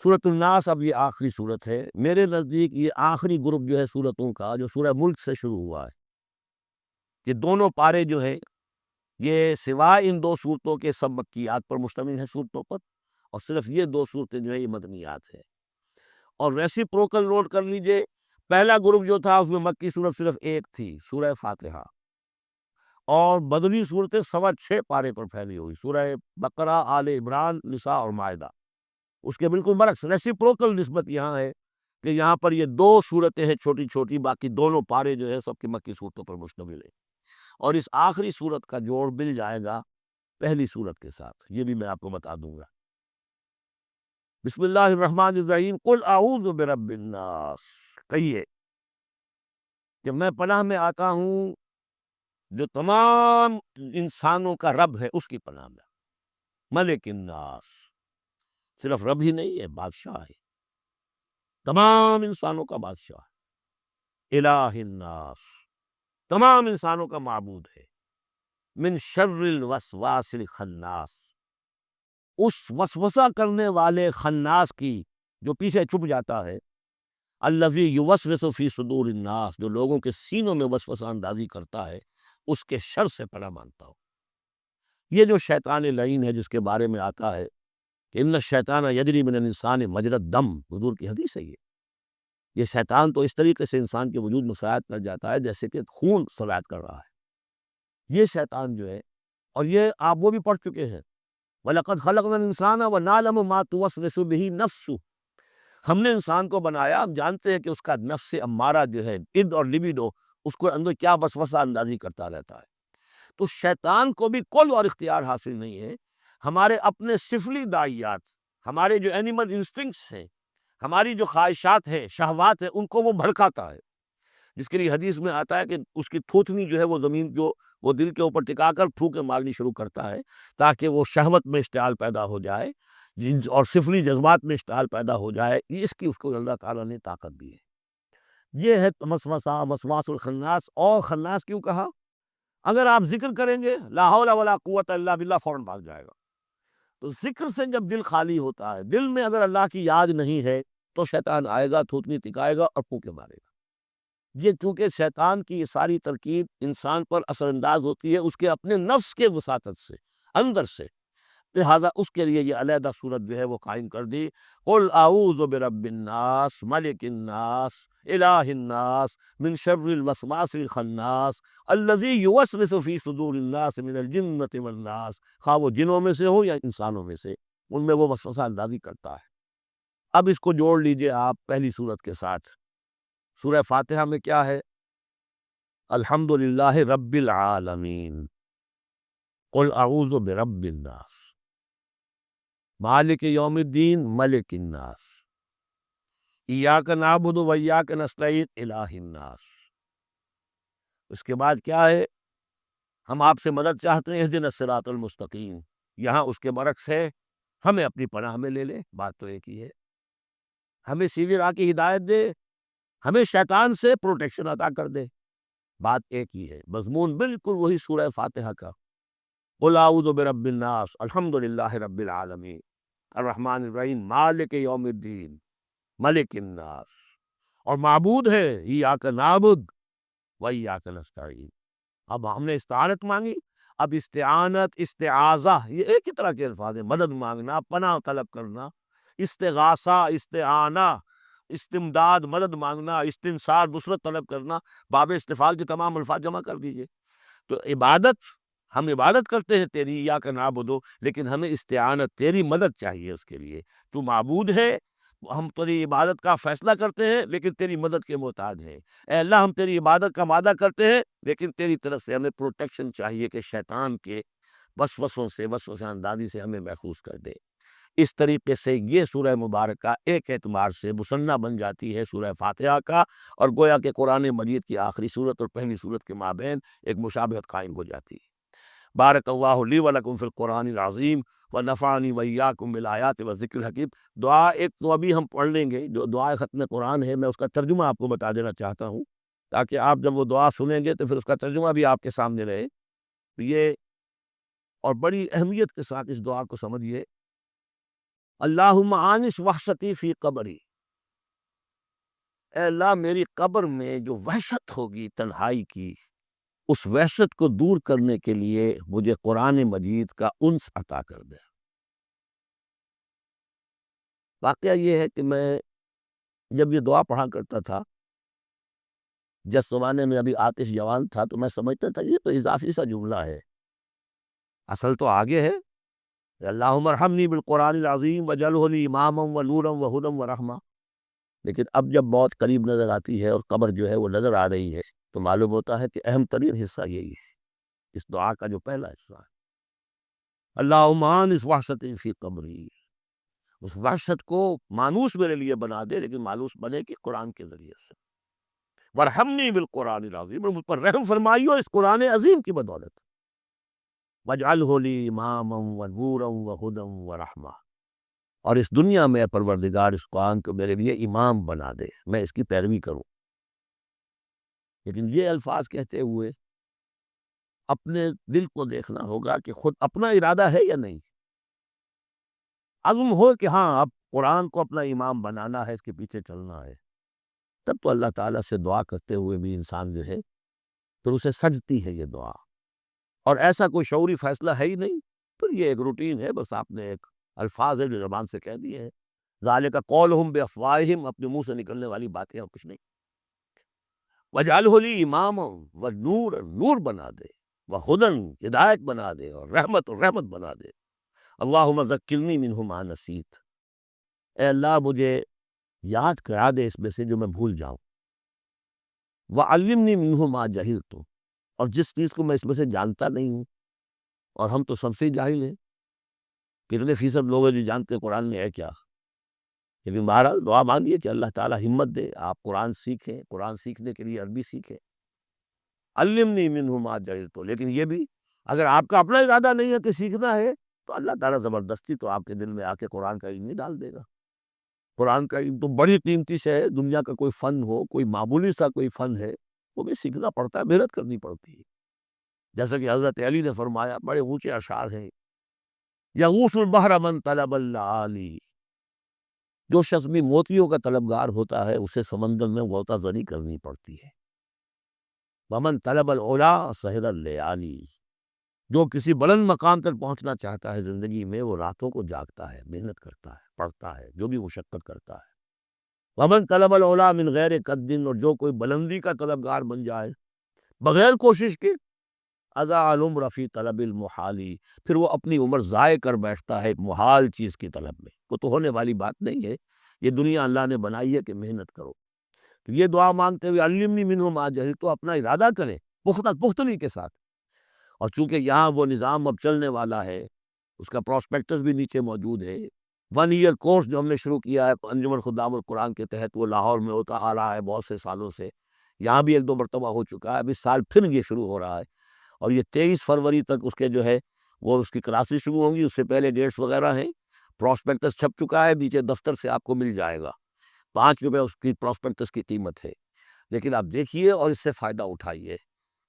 سورۃ الناس اب یہ آخری سورت ہے میرے نزدیک، یہ آخری گروپ جو ہے سورتوں کا جو سورہ ملک سے شروع ہوا ہے. یہ دونوں پارے جو ہے یہ سوائے ان دو صورتوں کے سب مکیات پر مشتمل ہیں صورتوں پر، اور صرف یہ دو صورتیں جو ہے یہ مدنیات ہیں. اور ریسیپروکل نوٹ کر لیجئے، پہلا گروپ جو تھا اس میں مکی صورت صرف ایک تھی، سورہ فاتحہ، اور مدنی صورتیں 6.25 پارے پر پھیلی ہوئی، سورہ بقرہ، آل عمران، نساء اور مائدہ. اس کے بالکل برعکس ریسیپروکل نسبت یہاں ہے کہ یہاں پر یہ دو صورتیں ہیں چھوٹی چھوٹی، باقی دونوں پارے جو ہے سب کی مکی صورتوں پر مشتمل ہے. اور اس آخری صورت کا جوڑ مل جائے گا پہلی صورت کے ساتھ، یہ بھی میں آپ کو بتا دوں گا. بسم اللہ الرحمن الرحیم، قل اعوذ برب الناس، کہیے کہ میں پناہ میں آتا ہوں جو تمام انسانوں کا رب ہے، اس کی پناہ میں. ملک الناس، صرف رب ہی نہیں ہے، بادشاہ ہے، تمام انسانوں کا بادشاہ ہے. الہ الناس، تمام انسانوں کا معبود ہے. من شر الوسواس الخناس، اس وسوسہ کرنے والے خناس کی جو پیچھے چھپ جاتا ہے. الذی یوسوس فی صدور الناس، جو لوگوں کے سینوں میں وسوسہ اندازی کرتا ہے، اس کے شر سے پناہ مانگتا ہوں. یہ جو شیطان لعین ہے جس کے بارے میں آتا ہے کہ ان الشیطان یجری من الانسان مجری الدم، حضور کی حدیث ہے یہ شیطان تو اس طریقے سے انسان کے وجود میں سرایت کر جاتا ہے جیسے کہ خون سرایت کر رہا ہے. یہ شیطان جو ہے، اور یہ آپ وہ بھی پڑھ چکے ہیں، وَلَقَدْ خَلَقْنَا الْإِنسَانَ وَنَعْلَمُ مَا تُوَسْوِسُ بِهِ نَفْسُهُ، ہم نے انسان کو بنایا، ہم جانتے ہیں کہ اس کا نفس امارہ جو ہے، اِد اور لبیڈو، اس کو اندر کیا وسوسہ اندازی کرتا رہتا ہے. تو شیطان کو بھی قول اور اختیار حاصل نہیں ہے. ہمارے اپنے سفلی داعیات، ہمارے جو اینیمل انسٹنکٹس ہیں، ہماری جو خواہشات ہیں، شہوات ہیں، ان کو وہ بھڑکاتا ہے. جس کے لیے حدیث میں آتا ہے کہ اس کی تھوتنی جو ہے وہ زمین جو وہ دل کے اوپر ٹکا کر پھونکے مارنی شروع کرتا ہے تاکہ وہ شہوت میں اشتعال پیدا ہو جائے اور سفلی جذبات میں اشتعال پیدا ہو جائے. اس کی اس کو اللہ تعالیٰ نے طاقت دی ہے. یہ ہے وسوسہ، وسواس الخناس. اور خناس کیوں کہا؟ اگر آپ ذکر کریں گے لا حول ولا قوت الا باللہ، فوراً بھاگ جائے گا. تو ذکر سے جب دل خالی ہوتا ہے، دل میں اگر اللہ کی یاد نہیں ہے تو شیطان آئے گا، تھوتنی ٹکائے گا اور پھونکے مارے گا. یہ چونکہ شیطان کی یہ ساری ترکیب انسان پر اثر انداز ہوتی ہے اس کے اپنے نفس کے وساطت سے، اندر سے، لہٰذا اس کے لیے یہ علیحدہ صورت جو ہے وہ قائم کر دی. قل اعوذ برب الناس، ملک الناس، الہ الناس، من شر الوسواس الخناس، الذی یوسوس فی صدور الناس من الجنۃ والناس. خواہ وہ جنوں میں سے ہو یا انسانوں میں سے، ان میں وہ وسوسہ اندازی کرتا ہے. اب اس کو جوڑ لیجئے آپ پہلی صورت کے ساتھ. سورہ فاتحہ میں کیا ہے؟ الحمدللہ رب العالمین، قل اعوذ برب الناس، مالک یوم الدین، ملک الناس، ایاک نعبد و ایاک نستعین، الہ الناس. اس کے بعد کیا ہے؟ ہم آپ سے مدد چاہتے ہیں، اہدنا الصراط المستقیم. یہاں اس کے برعکس ہے، ہمیں اپنی پناہ میں لے لے. بات تو ایک ہی ہے، ہمیں سیدھی راہ کی ہدایت دے، ہمیں شیطان سے پروٹیکشن عطا کر دے. بات ایک ہی ہے، مضمون بالکل وہی سورہ فاتحہ کا. قل اعوذ برب الناس، الحمدللہ رب العالمین، الرحمن الرحیم، مالک یوم الدین، ملک الناس. اور معبود ہے ایاک نعبد و ایاک نستعین. اب ہم نے استعانت مانگی. اب استعانت، استعاذہ، یہ ایک ہی طرح کے الفاظ ہیں. مدد مانگنا، پناہ طلب کرنا، استغاثہ، استعانہ، استمداد، مدد مانگنا، استنصار، نصرت طلب کرنا، باب استفعال کے تمام الفاظ جمع کر دیجئے. تو عبادت، ہم عبادت کرتے ہیں تیری، ایاک نعبد، لیکن ہمیں استعانت، تیری مدد چاہیے اس کے لیے. تو معبود ہے، ہم تیری عبادت کا فیصلہ کرتے ہیں لیکن تیری مدد کے محتاج ہیں. اے اللہ، ہم تیری عبادت کا وعدہ کرتے ہیں لیکن تیری طرف سے ہمیں پروٹیکشن چاہیے کہ شیطان کے وسوسوں سے، وسوسہ اندازی سے ہمیں محفوظ کر دے. اس طریقے سے یہ سورہ مبارکہ ایک اعتبار سے مثنیٰ بن جاتی ہے سورہ فاتحہ کا، اور گویا کہ قرآن مجید کی آخری صورت اور پہلی صورت کے مابین ایک مشابہت قائم ہو جاتی ہے. بارک اللہ لی و لکم فی القرآن العظیم ونفعنی وایاکم بالآیات والذکر الحکیم. دعا ایک تو ابھی ہم پڑھ لیں گے، جو دعا ختم قرآن ہے، میں اس کا ترجمہ آپ کو بتا دینا چاہتا ہوں تاکہ آپ جب وہ دعا سنیں گے تو پھر اس کا ترجمہ بھی آپ کے سامنے رہے. یہ اور بڑی اہمیت کے ساتھ اس دعا کو سمجھیے. اللہم آنس وحشتی فی قبری، اے اللہ میری قبر میں جو وحشت ہوگی تنہائی کی، اس وحشت کو دور کرنے کے لیے مجھے قرآن مجید کا انس عطا کر دے۔ واقعہ یہ ہے کہ میں جب یہ دعا پڑھا کرتا تھا، جس زمانے میں ابھی آتش جوان تھا، تو میں سمجھتا تھا یہ تو اضافی سا جملہ ہے، اصل تو آگے ہے، اللہم ارحمنی بالقرآن العظیم وجعلہ لی اماما ونورا وہدی ورحمہ۔ لیکن اب جب موت قریب نظر آتی ہے اور قبر جو ہے وہ نظر آ رہی ہے، تو معلوم ہوتا ہے کہ اہم ترین حصہ یہی ہے، اس دعا کا جو پہلا حصہ ہے، اللہم آنس وحشتی فی قبری، اس وحشت کو مانوس میرے لیے بنا دے، لیکن مانوس بنے کہ قرآن کے ذریعے سے، وارحمنی بالقرآن العظیم، اور مجھ پر رحم فرمائیو اس قرآن عظیم کی بدولت، وجعلہ لی اماما ونورا وہدی ورحمہ، اور اس دنیا میں پروردگار اس قرآن کو میرے لیے امام بنا دے، میں اس کی پیروی کروں۔ لیکن یہ الفاظ کہتے ہوئے اپنے دل کو دیکھنا ہوگا کہ خود اپنا ارادہ ہے یا نہیں، عزم ہو کہ ہاں اب قرآن کو اپنا امام بنانا ہے، اس کے پیچھے چلنا ہے، تب تو اللہ تعالیٰ سے دعا کرتے ہوئے بھی انسان جو ہے پھر اسے سجتی ہے یہ دعا، اور ایسا کوئی شعوری فیصلہ ہے ہی نہیں، پھر یہ ایک روٹین ہے، بس آپ نے ایک الفاظ ہے جو زبان سے کہہ دیے ہیں، ذالک قولہم بافواہہم، اپنے منہ سے نکلنے والی باتیں اور کچھ نہیں، وجعلہ لی اماما ونور، نور بنا دے، وہدن، ہدایت بنا دے، اور رحمت بنا دے، اللہم ذکرنی منہ ما نسیت، اے اللہ مجھے یاد کرا دے اس میں سے جو میں بھول جاؤں، وعلمنی منہ ما جہلت، اور جس چیز کو میں اس میں سے جانتا نہیں ہوں، اور ہم تو سب سے جاہل ہیں، کتنے فیصد لوگ ہیں جو جانتے ہیں قرآن میں ہے کیا، لیکن بہرحال دعا مانگیے کہ اللہ تعالیٰ ہمت دے، آپ قرآن سیکھیں، قرآن سیکھنے کے لیے عربی سیکھیں، علمنی منہ ما جہلت، لیکن یہ بھی اگر آپ کا اپنا ارادہ نہیں ہے کہ سیکھنا ہے، تو اللہ تعالیٰ زبردستی تو آپ کے دل میں آ کے قرآن کا علم نہیں ڈال دے گا۔ قرآن کا علم تو بڑی قیمتی شے ہے، دنیا کا کوئی فن ہو، کوئی معمولی سا کوئی فن ہے، وہ بھی سیکھنا پڑتا ہے، محنت کرنی پڑتی ہے، جیسا کہ حضرت علی نے فرمایا، بڑے اونچے اشعار ہیں، یغوث البحر من طلب اللآلی، جو شخص بھی موتیوں کا طلبگار ہوتا ہے اسے سمندر میں غوطہ زنی کرنی پڑتی ہے، ومن طلب العلا سہر اللیالی، جو کسی بلند مقام تک پہنچنا چاہتا ہے زندگی میں، وہ راتوں کو جاگتا ہے، محنت کرتا ہے، پڑھتا ہے، جو بھی مشقت کرتا ہے، ومن طلب العلا من غیر قد، اور جو کوئی بلندی کا طلبگار بن جائے بغیر کوشش کے، اضاع العمر فی طلب المحالی، پھر وہ اپنی عمر ضائع کر بیٹھتا ہے ایک محال چیز کی طلب میں، وہ تو ہونے والی بات نہیں ہے، یہ دنیا اللہ نے بنائی ہے کہ محنت کرو۔ تو یہ دعا مانگتے ہوئے علمنی منہ ما جہلت، تو اپنا ارادہ کریں پختگی کے ساتھ، اور چونکہ یہاں وہ نظام اب چلنے والا ہے، اس کا پراسپیکٹس بھی نیچے موجود ہے، 1 ایئر کورس جو ہم نے شروع کیا ہے انجمن خدام القرآن کے تحت، وہ لاہور میں ہوتا آ رہا ہے بہت سے سالوں سے، یہاں بھی 1-2 مرتبہ ہو چکا ہے، اب اس سال پھر یہ شروع ہو رہا ہے، اور یہ 23 فروری تک اس کے جو ہے وہ اس کی کلاسز شروع ہوں گی، اس سے پہلے ڈیٹس وغیرہ ہیں، پراسپیکٹس چھپ چکا ہے، نیچے دفتر سے آپ کو مل جائے گا، 5 روپے اس کی پراسپیکٹس کی قیمت ہے، لیکن آپ دیکھیے اور اس سے فائدہ اٹھائیے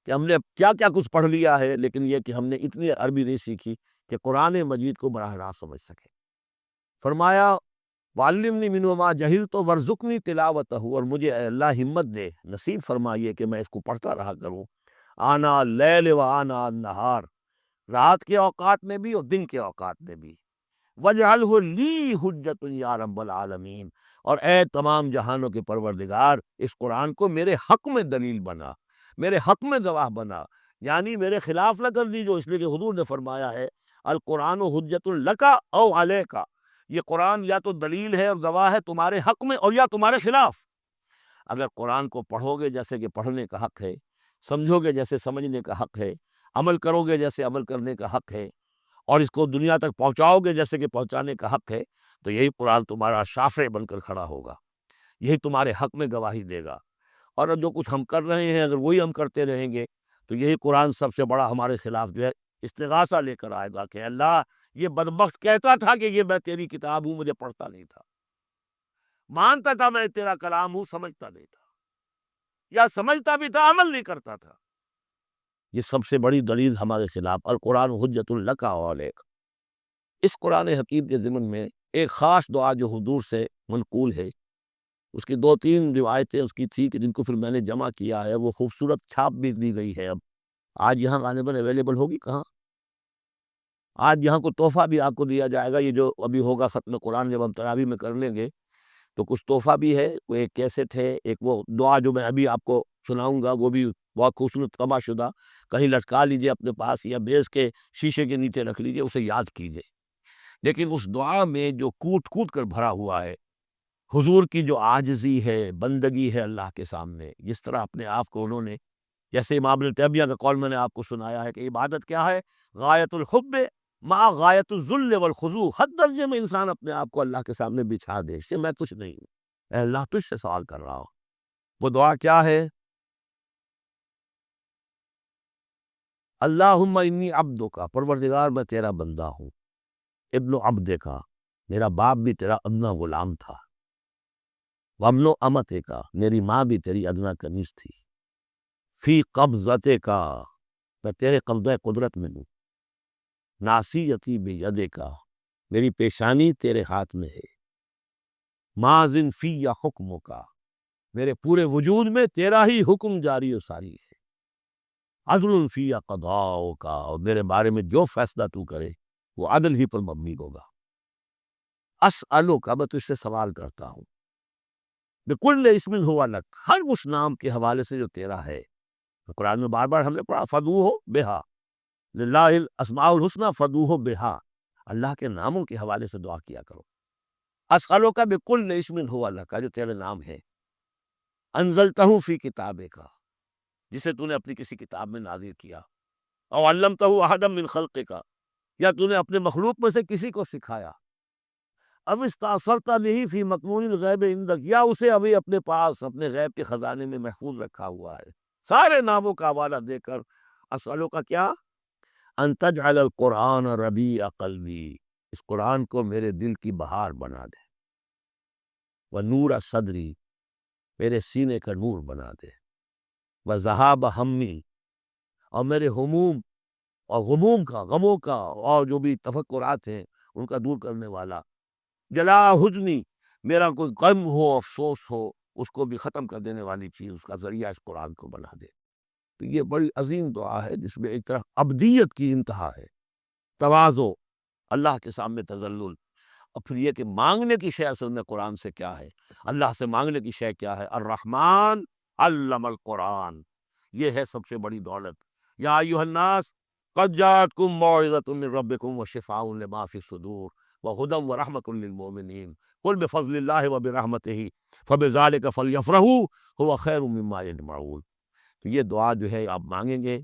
کہ ہم نے کیا کیا کچھ پڑھ لیا ہے، لیکن یہ کہ ہم نے اتنی عربی نہیں سیکھی کہ قرآن مجید کو براہ راست سمجھ سکے۔ فرمایا وعلمنی منہ ما جہلت وارزقنی تلاوتہ، اور مجھے اے اللہ ہمت دے، نصیب فرمائیے کہ میں اس کو پڑھتا رہا کروں، آنا اللیل و آنا النہار، رات کے اوقات میں بھی اور دن کے اوقات میں بھی، وجعلہ لی حجۃ یا رب العالمین، اور اے تمام جہانوں کے پروردگار اس قرآن کو میرے حق میں دلیل بنا، میرے حق میں گواہ بنا، یعنی میرے خلاف نہ کر دیجو، اس لیے کہ حضور نے فرمایا ہے القرآن حجۃ لک او علیک، یہ قرآن یا تو دلیل ہے اور گواہ ہے تمہارے حق میں اور یا تمہارے خلاف۔ اگر قرآن کو پڑھو گے جیسے کہ پڑھنے کا حق ہے، سمجھو گے جیسے سمجھنے کا حق ہے، عمل کرو گے جیسے عمل کرنے کا حق ہے، اور اس کو دنیا تک پہنچاؤ گے جیسے کہ پہنچانے کا حق ہے، تو یہی قرآن تمہارا شافع بن کر کھڑا ہوگا، یہی تمہارے حق میں گواہی دے گا، اور جو کچھ ہم کر رہے ہیں اگر وہی ہم کرتے رہیں گے تو یہی قرآن سب سے بڑا ہمارے خلاف جو ہے استغاثہ لے کر آئے گا کہ اللہ یہ بدبخت کہتا تھا کہ یہ میں تیری کتاب ہوں، مجھے پڑھتا نہیں تھا، مانتا تھا میں تیرا کلام ہوں، سمجھتا نہیں تھا، یا سمجھتا بھی تھا عمل نہیں کرتا تھا۔ یہ سب سے بڑی دلیل ہمارے خلاف، القرآن حجۃ لک و علیک۔ اس قرآن حکیم کے ضمن میں ایک خاص دعا جو حضور سے منقول ہے، اس کی 2-3 روایتیں اس کی تھی کہ جن کو پھر میں نے جمع کیا ہے، وہ خوبصورت چھاپ بھی دی گئی ہے۔ اب آج یہاں غالباً اویلیبل ہوگی کہاں؟ آج یہاں کو تحفہ بھی آپ کو دیا جائے گا، یہ جو ابھی ہوگا ختم قرآن جب ہم تراویح میں کر لیں گے تو کچھ تحفہ بھی ہے، وہ ایک کیسٹ ہے، ایک وہ دعا جو میں ابھی آپ کو سناؤں گا وہ بھی بہت خوبصورت طبع شدہ، کہیں لٹکا لیجئے اپنے پاس یا بیس کے شیشے کے نیچے رکھ لیجئے، اسے یاد کیجئے۔ لیکن اس دعا میں جو کوٹ کوٹ کر بھرا ہوا ہے، حضور کی جو عاجزی ہے، بندگی ہے اللہ کے سامنے، جس طرح اپنے آپ کو انہوں نے، جیسے امام ابن تیمیہ کا قول میں نے آپ کو سنایا ہے کہ عبادت کیا ہے؟ غایت الحب مع غایت الذل والخضوع، حد درجے میں انسان اپنے آپ کو اللہ کے سامنے بچھا دے کہ میں کچھ نہیں ہوں، اے اللہ تجھ سے سوال کر رہا ہوں۔ وہ دعا کیا ہے؟ اللہم انی عبدک، پروردگار میں تیرا بندہ ہوں، ابن عبدک، میرا باپ بھی تیرا ادنا غلام تھا، وابن امتک، میری ماں بھی تیری ادنا کنیز تھی، فی قبضتک، میں تیرے قبضہ قدرت میں ہوں، ناصیتی بیدک، میری پیشانی تیرے ہاتھ میں ہے، ماضٍ فی حکمک، میرے پورے وجود میں تیرا ہی حکم جاری و ساری ہے، عدل فی قضاؤک، اور میرے بارے میں جو فیصلہ تو کرے وہ عدل ہی پر مبنی ہوگا، اسألک، میں تجھ سے سوال کرتا ہوں، بکل اسم ہوا لک، ہر اس نام کے حوالے سے جو تیرا ہے، قرآن میں بار بار ہم نے پڑھا فدعوہ بہا، للہ الاسماء الحسنی فدعوہ بہا، اللہ کے ناموں کے حوالے سے دعا کیا کرو۔ اسألک بکل اسم ہوا لک، جو تیرے نام ہے، انزلتہ فی کتابک، جسے تو نے اپنی کسی کتاب میں نازل کیا، او علمتہ احدا من خلقک، یا تو نے اپنے مخلوق میں سے کسی کو سکھایا، اب استاثرت به فی مکنون الغیب عندک، یا اسے ابھی اپنے پاس اپنے غیب کے خزانے میں محفوظ رکھا ہوا ہے، سارے ناموں کا حوالہ دے کر اسألو کا کیا، ان تجعل القرآن ربیع قلبی، اس قرآن کو میرے دل کی بہار بنا دے، ونور صدری، میرے سینے کا نور بنا دے، وذہاب ہمی، اور میرے ہموم اور غموم کا، غموں کا اور جو بھی تفکرات ہیں ان کا دور کرنے والا، جلا حزنی، میرا کوئی غم ہو افسوس ہو اس کو بھی ختم کر دینے والی چیز، اس کا ذریعہ اس قرآن کو بنا دے۔ تو یہ بڑی عظیم دعا ہے جس میں ایک طرح عبدیت کی انتہا ہے، تواضع، اللہ کے سامنے تذلل، اور پھر یہ کہ مانگنے کی شے اصل میں قرآن سے کیا ہے، اللہ سے مانگنے کی شے کیا ہے، الرحمن علم القرآن، یہ ہے سب سے بڑی دولت۔ یا ایھا الناس قد جاءتکم موعظۃ من ربکم وشفاء لما فی الصدور وہدی ورحمۃ للمؤمنین قل بفضل اللہ وبرحمتہ فبذلک فلیفرحوا ھو خیر مما یجمعون۔ تو یہ دعا جو ہے آپ مانگیں گے،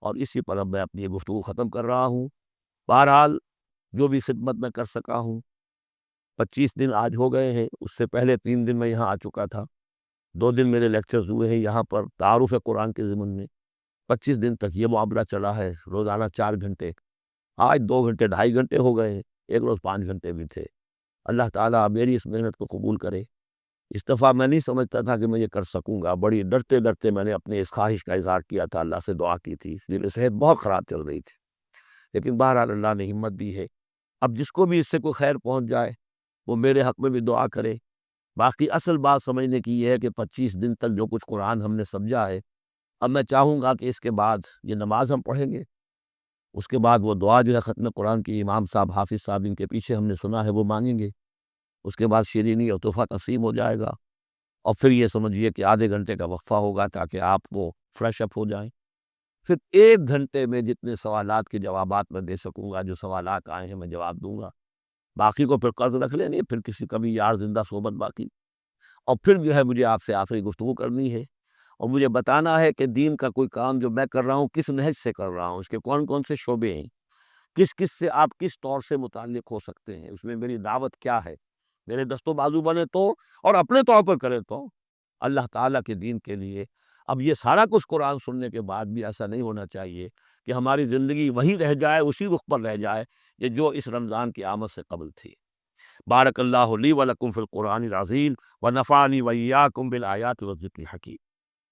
اور اسی پر اب میں اپنی یہ گفتگو ختم کر رہا ہوں۔ بہرحال جو بھی خدمت میں کر سکا ہوں، 25 دن آج ہو گئے ہیں، اس سے پہلے 3 دن میں یہاں آ چکا تھا، 2 دن میرے لیکچرز ہوئے ہیں یہاں پر تعارف قرآن کے ضمن میں، 25 دن تک یہ معاملہ چلا ہے، روزانہ 4 گھنٹے، آج 2 گھنٹے 2.5 گھنٹے ہو گئے ہیں، ایک روز 5 گھنٹے بھی تھے۔ اللہ تعالیٰ میری اس محنت کو قبول کرے۔ اس دفعہ میں نہیں سمجھتا تھا کہ میں یہ کر سکوں گا، بڑی ڈرتے ڈرتے میں نے اپنے اس خواہش کا اظہار کیا تھا، اللہ سے دعا کی تھی، اس لیے صحت بہت خراب چل رہی تھی، لیکن بہرحال اللہ نے ہمت دی ہے۔ اب جس کو بھی اس سے کوئی خیر پہنچ جائے وہ میرے حق میں بھی دعا کرے۔ باقی اصل بات سمجھنے کی یہ ہے کہ 25 دن تک جو کچھ قرآن ہم نے سمجھا ہے، اب میں چاہوں گا کہ اس کے بعد یہ نماز ہم پڑھیں گے، اس کے بعد وہ دعا جو ہے ختم قرآن کی امام صاحب حافظ صاحب ان کے پیچھے ہم نے سنا ہے وہ مانگیں گے، اس کے بعد شیرینی اور تحفہ تقسیم ہو جائے گا، اور پھر یہ سمجھیے کہ آدھے گھنٹے کا وقفہ ہوگا تاکہ آپ وہ فریش اپ ہو جائیں۔ پھر 1 گھنٹے میں جتنے سوالات کے جوابات میں دے سکوں گا، جو سوالات آئے ہیں میں جواب دوں گا، باقی کو پھر قرض رکھ لیں گے، پھر کسی کبھی یار زندہ صحبت باقی، اور پھر جو ہے مجھے آپ سے آخری گفتگو کرنی ہے، اور مجھے بتانا ہے کہ دین کا کوئی کام جو میں کر رہا ہوں کس نہج سے کر رہا ہوں، اس کے کون کون سے شعبے ہیں، کس کس سے آپ کس طور سے متعلق ہو سکتے ہیں، اس میں میری دعوت کیا ہے، میرے دست و بازو بنے تو، اور اپنے طور پر کرے تو، اللہ تعالیٰ کے دین کے لیے۔ اب یہ سارا کچھ قرآن سننے کے بعد بھی ایسا نہیں ہونا چاہیے کہ ہماری زندگی وہیں رہ جائے، اسی رخ پر رہ جائے یہ جو اس رمضان کی آمد سے قبل تھی۔ بارک اللہ لی و لکم فی القرآن العظیم ونفعنی و ایاکم بالآیات والذکر الحکیم۔